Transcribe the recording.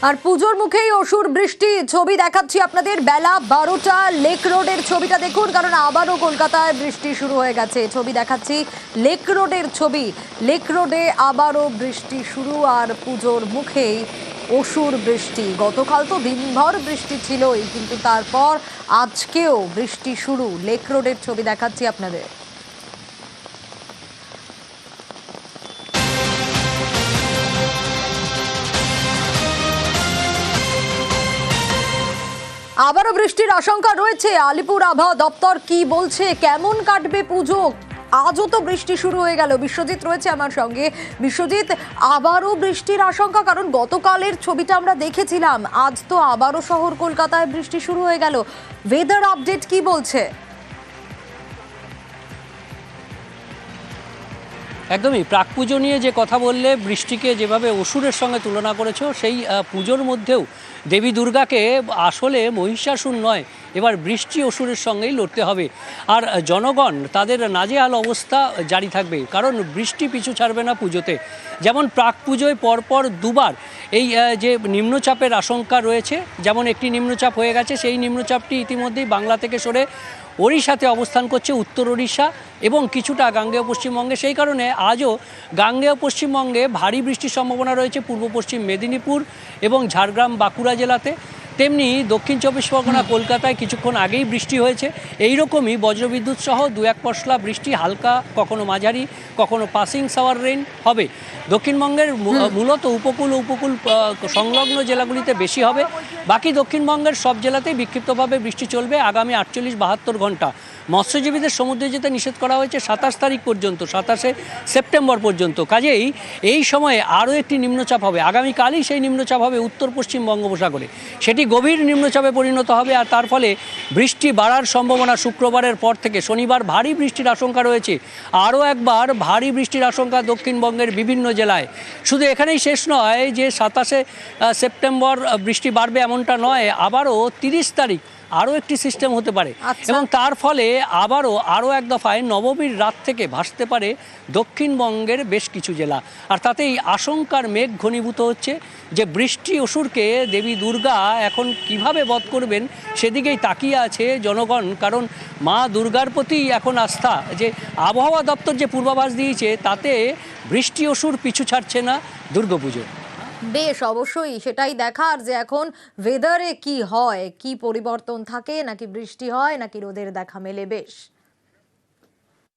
আর পুজোর মুখেই অসুর বৃষ্টি ছবি দেখাচ্ছি আপনাদের বেলা 12টা লেক রোডের ছবিটা দেখুন, কারণ আবারও কলকাতায় বৃষ্টি শুরু হয়ে গেছে। ছবি দেখাচ্ছি লেক রোডের ছবি। লেক রোডে আবারও বৃষ্টি শুরু, আর পুজোর মুখেই অসুর বৃষ্টি। গতকাল তো দিনভর বৃষ্টি ছিলই, কিন্তু তারপর আজকেও বৃষ্টি শুরু। লেক রোডের ছবি দেখাচ্ছি আপনাদের। আবারও বৃষ্টির আশঙ্কা রয়েছে। আলিপুর আবহাওয়া দপ্তর কি বলছে, কেমন কাটবে পুজো? আজও তো বৃষ্টি শুরু হয়ে গেল। বিশ্বজিৎ রয়েছে আমার সঙ্গে। বিশ্বজিৎ, আবারও বৃষ্টির আশঙ্কা, কারণ গতকালের ছবিটা আমরা দেখেছিলাম, আজ তো আবারও শহর কলকাতায় বৃষ্টি শুরু হয়ে গেল। ওয়েদার আপডেট কি বলছে? একদমই প্রাক পুজো নিয়ে যে কথা বললে, বৃষ্টিকে যেভাবে অসুরের সঙ্গে তুলনা করেছো, সেই পুজোর মধ্যেও দেবী দুর্গাকে আসলে মহিষাসুর নয়, এবার বৃষ্টি অসুরের সঙ্গেই লড়তে হবে। আর জনগণ তাদের নাজেহাল অবস্থা জারি থাকবে, কারণ বৃষ্টি পিছু ছাড়বে না পুজোতে। যেমন প্রাক পুজোয় পরপর দুবার এই যে নিম্নচাপের আশঙ্কা রয়েছে, যেমন একটি নিম্নচাপ হয়ে গেছে, সেই নিম্নচাপটি ইতিমধ্যেই বাংলা থেকে সরে ওড়িশাতে অবস্থান করছে, উত্তর ওড়িশা এবং কিছুটা গাঙ্গেয় পশ্চিমবঙ্গে। সেই কারণে আজও গাঙ্গেয় পশ্চিমবঙ্গে ভারী বৃষ্টির সম্ভাবনা রয়েছে পূর্ব পশ্চিম মেদিনীপুর এবং ঝাড়গ্রাম বাঁকুড়া জেলাতে। তেমনি দক্ষিণ চব্বিশ পরগনা কলকাতায় কিছুক্ষণ আগেই বৃষ্টি হয়েছে। এই রকমই বজ্রবিদ্যুৎ সহ দু এক পশলা বৃষ্টি, হালকা কখনো মাঝারি কখনো পাসিং শাওয়ার রেইন হবে। দক্ষিণবঙ্গের মূলত উপকূল সংলগ্ন জেলাগুলিতে বেশি হবে। বাকি দক্ষিণবঙ্গের সব জেলাতেই বিক্ষিপ্তভাবে বৃষ্টি চলবে আগামী 48-72 ঘন্টা। মৎস্যজীবীদের সমুদ্রে যেতে নিষেধ করা হয়েছে 27 তারিখ পর্যন্ত, 27শে সেপ্টেম্বর পর্যন্ত। কাজেই এই সময়ে আরও একটি নিম্নচাপ হবে, আগামীকালই সেই নিম্নচাপ হবে উত্তর পশ্চিম বঙ্গোপসাগরে। সেটি গভীর নিম্নচাপে পরিণত হবে, আর তার ফলে বৃষ্টি বাড়ার সম্ভাবনা। শুক্রবারের পর থেকে শনিবার ভারী বৃষ্টির আশঙ্কা রয়েছে। আরও একবার ভারী বৃষ্টির আশঙ্কা দক্ষিণবঙ্গের বিভিন্ন জেলায়। শুধু এখানেই শেষ নয় যে 27শে সেপ্টেম্বর বৃষ্টি বাড়বে এমনটা নয়, আবারও 30 তারিখ আরও একটি সিস্টেম হতে পারে। এবং তার ফলে আরও এক দফায় নবমীর রাত থেকে ভাসতে পারে দক্ষিণবঙ্গের বেশ কিছু জেলা। আর তাতেই আশঙ্কার মেঘ ঘনীভূত হচ্ছে যে বৃষ্টি অসুরকে দেবী দুর্গা এখন কিভাবে বধ করবেন সেদিকেই তাকিয়ে আছে জনগণ। কারণ মা দুর্গার প্রতি এখন আস্থা। যে আবহাওয়া দপ্তর যে পূর্বাভাস দিয়েছে, তাতে বৃষ্টি অসুর পিছু ছাড়ছে না দুর্গাপুজো। বেশ, অবশ্যই সেটাই দেখার যে এখন ওয়েদারে কি হয়, কি পরিবর্তন থাকে, নাকি বৃষ্টি হয় নাকি রোদের দেখা মেলে। বেশ।